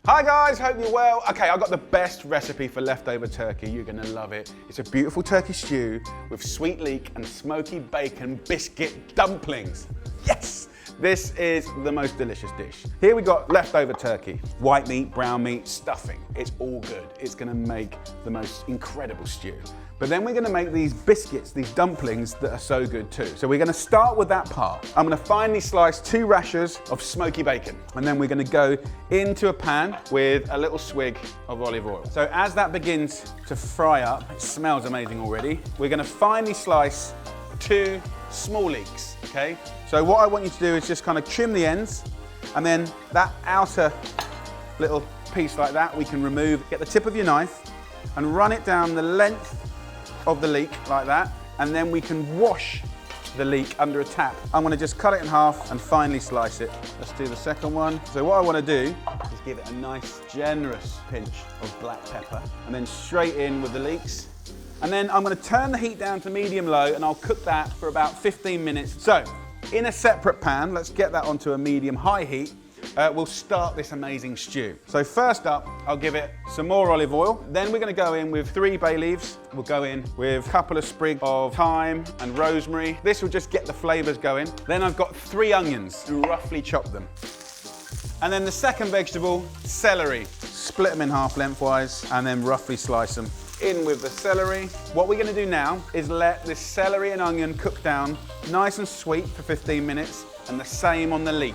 Hi guys, hope you're well. Okay, I've got the best recipe for leftover turkey. You're gonna love it. It's a beautiful turkey stew with sweet leek and smoky bacon biscuit dumplings. Yes! This is the most delicious dish. Here we got leftover turkey, white meat, brown meat, stuffing. It's all good. It's gonna make the most incredible stew. But then we're gonna make these biscuits, these dumplings that are so good too. So we're gonna start with that part. I'm gonna finely slice 2 rashers of smoky bacon. And then we're gonna go into a pan with a little swig of olive oil. So as that begins to fry up, it smells amazing already, we're gonna finely slice 2 small leeks, okay? So what I want you to do is just kind of trim the ends, and then that outer little piece like that we can remove. Get the tip of your knife and run it down the length of the leek like that, and then we can wash the leek under a tap. I'm gonna just cut it in half and finely slice it. Let's do the second one. So what I wanna do is give it a nice generous pinch of black pepper, and then straight in with the leeks. And then I'm gonna turn the heat down to medium-low, and I'll cook that for about 15 minutes. So in a separate pan, let's get that onto a medium-high heat. We'll start this amazing stew. So first up, I'll give it some more olive oil. Then we're gonna go in with 3 bay leaves. We'll go in with a couple of sprigs of thyme and rosemary. This will just get the flavors going. Then I've got 3 onions, roughly chop them. And then the second vegetable, celery. Split them in half lengthwise and then roughly slice them. In with the celery. What we're gonna do now is let this celery and onion cook down nice and sweet for 15 minutes, and the same on the leek.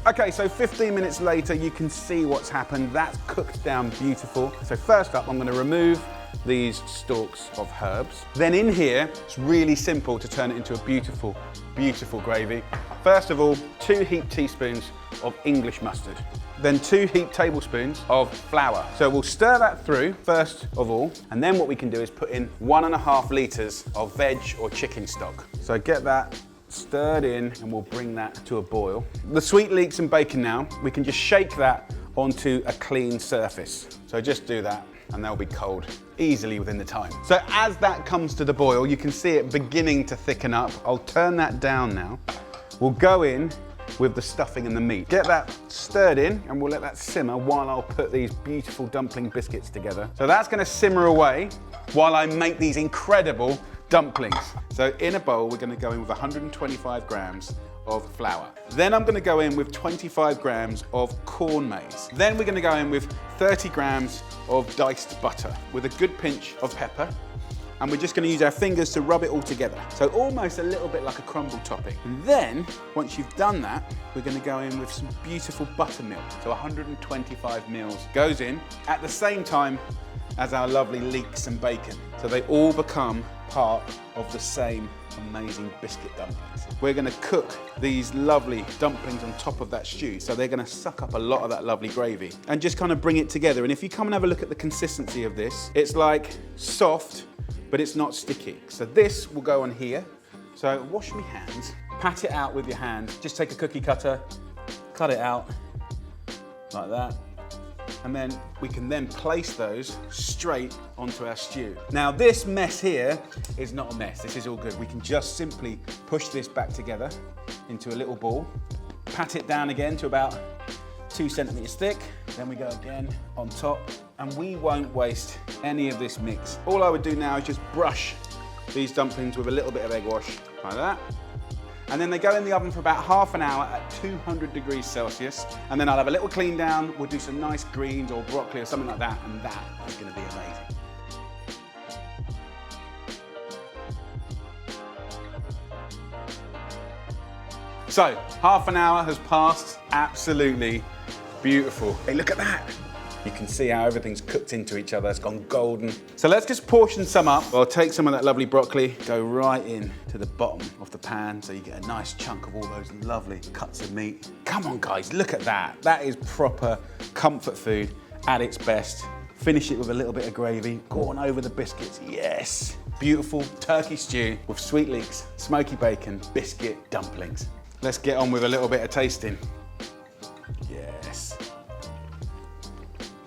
Okay, so 15 minutes later, you can see what's happened. That's cooked down beautiful. So first up, I'm gonna remove these stalks of herbs. Then in here, it's really simple to turn it into a beautiful, beautiful gravy. First of all, 2 heaped teaspoons of English mustard. Then 2 heaped tablespoons of flour. So we'll stir that through first of all, and then what we can do is put in 1.5 litres of veg or chicken stock. So get that stirred in, and we'll bring that to a boil. The sweet leeks and bacon now, we can just shake that onto a clean surface. So just do that, and they'll be cold easily within the time. So as that comes to the boil, you can see it beginning to thicken up. I'll turn that down now. We'll go in with the stuffing and the meat. Get that stirred in, and we'll let that simmer while I'll put these beautiful dumpling biscuits together. So that's gonna simmer away while I make these incredible dumplings. So in a bowl, we're gonna go in with 125 grams of flour. Then I'm gonna go in with 25 grams of corn maize. Then we're gonna go in with 30 grams of diced butter with a good pinch of pepper. And we're just gonna use our fingers to rub it all together. So almost a little bit like a crumble topping. And then, once you've done that, we're gonna go in with some beautiful buttermilk. So 125 mils goes in at the same time as our lovely leeks and bacon. So they all become part of the same amazing biscuit dumplings. We're gonna cook these lovely dumplings on top of that stew, so they're gonna suck up a lot of that lovely gravy and just kind of bring it together. And if you come and have a look at the consistency of this, it's like soft, but it's not sticky. So this will go on here. So wash my hands, pat it out with your hand. Just take a cookie cutter, cut it out like that. And then we can then place those straight onto our stew. Now this mess here is not a mess, this is all good. We can just simply push this back together into a little ball, pat it down again to about 2 centimeters thick, then we go again on top, and we won't waste any of this mix. All I would do now is just brush these dumplings with a little bit of egg wash, like that. And then they go in the oven for about half an hour at 200 degrees Celsius. And then I'll have a little clean down. We'll do some nice greens or broccoli or something like that. And that is gonna be amazing. So, half an hour has passed. Absolutely beautiful. Hey, look at that. You can see how everything's cooked into each other. It's gone golden. So let's just portion some up. I'll take some of that lovely broccoli, go right in to the bottom of the pan so you get a nice chunk of all those lovely cuts of meat. Come on guys, look at that. That is proper comfort food at its best. Finish it with a little bit of gravy. Go on over the biscuits, yes. Beautiful turkey stew with sweet leeks, smoky bacon, biscuit dumplings. Let's get on with a little bit of tasting. Yes.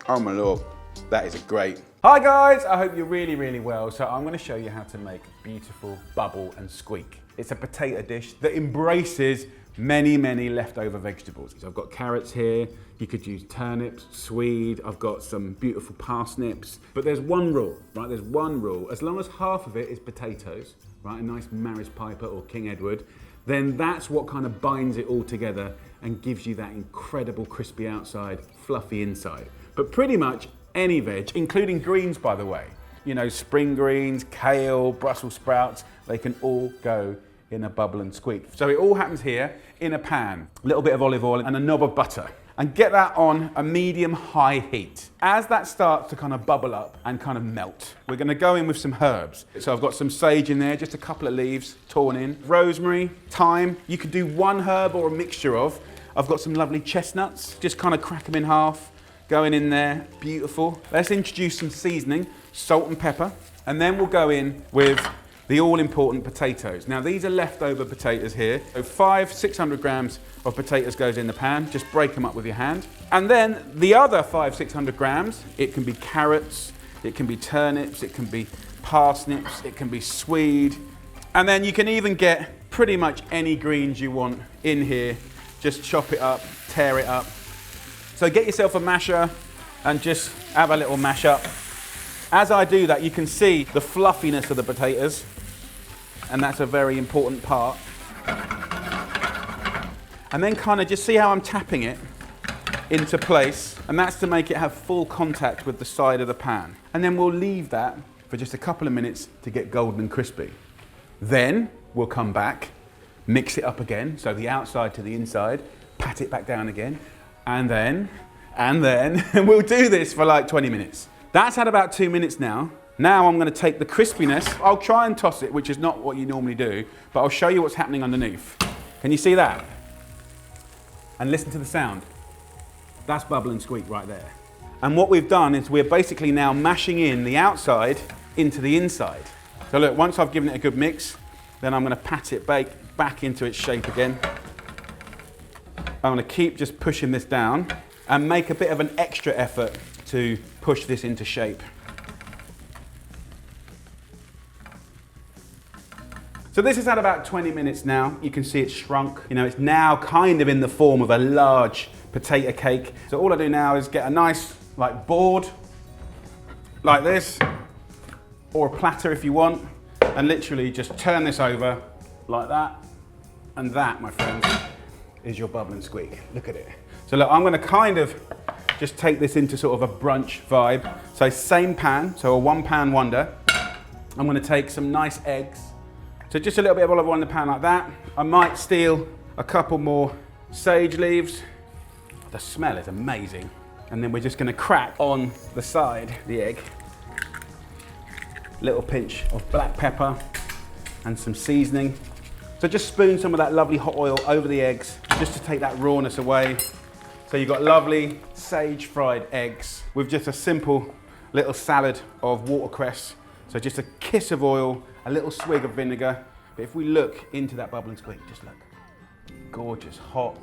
Oh my Lord, that is great. Hi guys, I hope you're really, really well. So I'm gonna show you how to make beautiful bubble and squeak. It's a potato dish that embraces many, many leftover vegetables. So I've got carrots here, you could use turnips, swede, I've got some beautiful parsnips. But there's one rule, right? There's one rule. As long as half of it is potatoes, right? A nice Maris Piper or King Edward, then that's what kind of binds it all together and gives you that incredible crispy outside, fluffy inside. But pretty much any veg, including greens, by the way, you know, spring greens, kale, Brussels sprouts, they can all go in a bubble and squeak. So it all happens here in a pan, a little bit of olive oil and a knob of butter. And get that on a medium-high heat. As that starts to kind of bubble up and kind of melt, we're gonna go in with some herbs. So I've got some sage in there, just a couple of leaves torn in. Rosemary, thyme, you could do one herb or a mixture of. I've got some lovely chestnuts, just kind of crack them in half, going in there, beautiful. Let's introduce some seasoning, salt and pepper, and then we'll go in with the all-important potatoes. Now these are leftover potatoes here. So 600 grams of potatoes goes in the pan, just break them up with your hand. And then the other 600 grams, it can be carrots, it can be turnips, it can be parsnips, it can be swede. And then you can even get pretty much any greens you want in here. Just chop it up, tear it up. So get yourself a masher and just have a little mash up. As I do that, you can see the fluffiness of the potatoes, and that's a very important part. And then kind of just see how I'm tapping it into place, and that's to make it have full contact with the side of the pan. And then we'll leave that for just a couple of minutes to get golden and crispy. Then we'll come back, mix it up again, so the outside to the inside, pat it back down again, and then we'll do this for like 20 minutes. That's had about 2 minutes now. Now I'm gonna take the crispiness, I'll try and toss it, which is not what you normally do, but I'll show you what's happening underneath. Can you see that? And listen to the sound. That's bubble and squeak right there. And what we've done is we're basically now mashing in the outside into the inside. So look, once I've given it a good mix, then I'm gonna pat it back into its shape again. I'm gonna keep just pushing this down and make a bit of an extra effort to push this into shape. So this has had about 20 minutes now. You can see it's shrunk. You know, it's now kind of in the form of a large potato cake. So all I do now is get a nice like board like this, or a platter if you want, and literally just turn this over like that. And that, my friends, is your bubble and squeak. Look at it. So look, I'm gonna kind of just take this into sort of a brunch vibe. So same pan, so a 1 pan wonder. I'm gonna take some nice eggs. So just a little bit of olive oil in the pan like that. I might steal a couple more sage leaves. The smell is amazing. And then we're just gonna crack on the side the egg. Little pinch of black pepper and some seasoning. So just spoon some of that lovely hot oil over the eggs just to take that rawness away. So you've got lovely sage fried eggs with just a simple little salad of watercress. So just a kiss of oil, a little swig of vinegar. But if we look into that bubble and squeak, just look. Gorgeous, hot,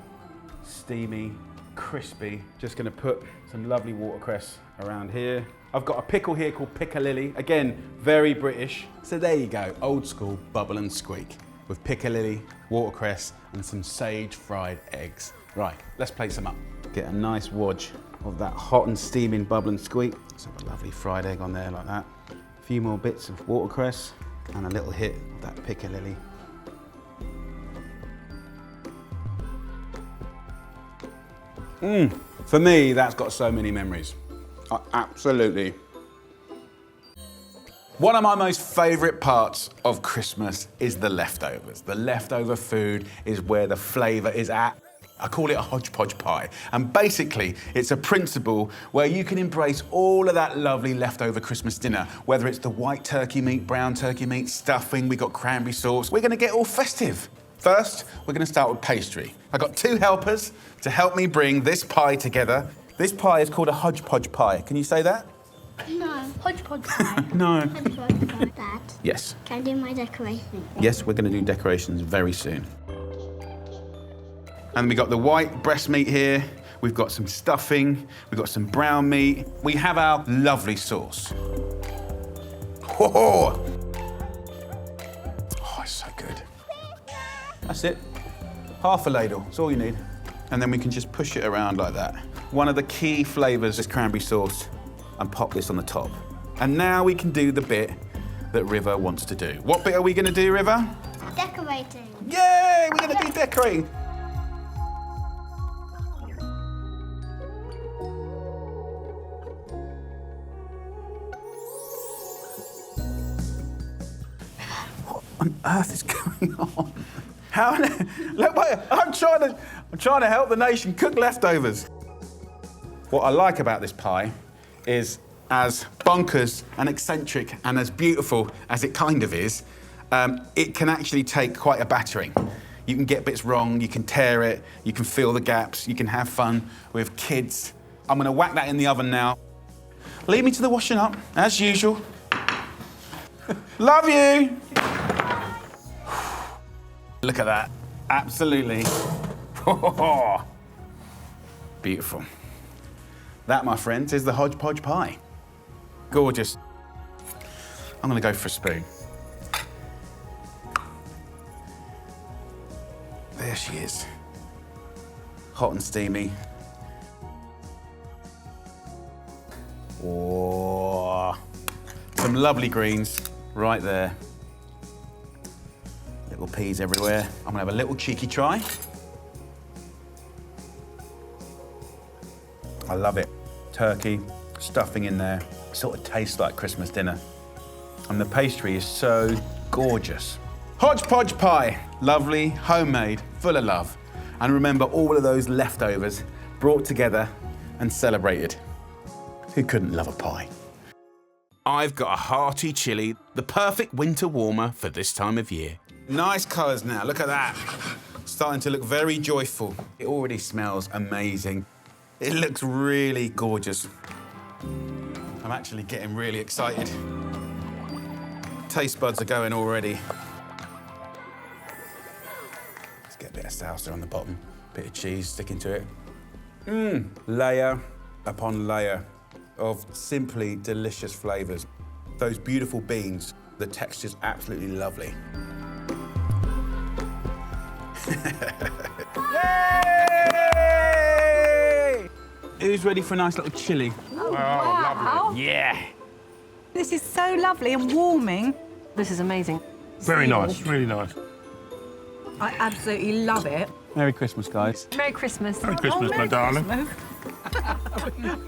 steamy, crispy. Just gonna put some lovely watercress around here. I've got a pickle here called piccalilli. Again, very British. So there you go, old school bubble and squeak with piccalilli, watercress, and some sage fried eggs. Right, let's plate some up. Get a nice wodge of that hot and steaming bubble and squeak. Let's have a lovely fried egg on there like that. A few more bits of watercress and a little hit of that piccalilli. For me, that's got so many memories. Absolutely. One of my most favourite parts of Christmas is the leftovers. The leftover food is where the flavour is at. I call it a hodgepodge pie. And basically, it's a principle where you can embrace all of that lovely leftover Christmas dinner, whether it's the white turkey meat, brown turkey meat, stuffing, we got cranberry sauce. We're gonna get all festive. First, we're gonna start with pastry. I've got 2 helpers to help me bring this pie together. This pie is called a hodgepodge pie. Can you say that? No, hodgepodge pie. No. Hodgepodge pie. Dad, Yes. can I do my decoration? Yes, we're gonna do decorations very soon. And we got the white breast meat here. We've got some stuffing. We've got some brown meat. We have our lovely sauce. Oh, it's so good. That's it. Half a ladle, that's all you need. And then we can just push it around like that. One of the key flavours is cranberry sauce, and pop this on the top. And now we can do the bit that River wants to do. What bit are we gonna do, River? Decorating. Yay, we're gonna do decorating. What on earth is going on? How? Look, wait, I'm trying to help the nation cook leftovers. What I like about this pie is, as bonkers and eccentric and as beautiful as it kind of is, it can actually take quite a battering. You can get bits wrong, you can tear it, you can fill the gaps, you can have fun with kids. I'm gonna whack that in the oven now. Leave me to the washing up, as usual. Love you! Look at that, absolutely. Beautiful. That, my friends, is the hodgepodge pie. Gorgeous. I'm gonna go for a spoon. There she is. Hot and steamy. Oh, some lovely greens right there. Little peas everywhere. I'm gonna have a little cheeky try. I love it. Turkey, stuffing in there. Sort of tastes like Christmas dinner. And the pastry is so gorgeous. Hodgepodge pie, lovely, homemade, full of love. And remember all of those leftovers brought together and celebrated. Who couldn't love a pie? I've got a hearty chili, the perfect winter warmer for this time of year. Nice colours now, look at that. Starting to look very joyful. It already smells amazing. It looks really gorgeous. I'm actually getting really excited. Taste buds are going already. Let's get a bit of salsa on the bottom, bit of cheese sticking to it. Layer upon layer of simply delicious flavours. Those beautiful beans, the texture's absolutely lovely. Yay! Who's ready for a nice little chili? Oh, wow. Lovely. Yeah. This is so lovely and warming. This is amazing. Very nice, really nice. I absolutely love it. Merry Christmas, guys. Merry Christmas. Merry Christmas, my darling. Christmas.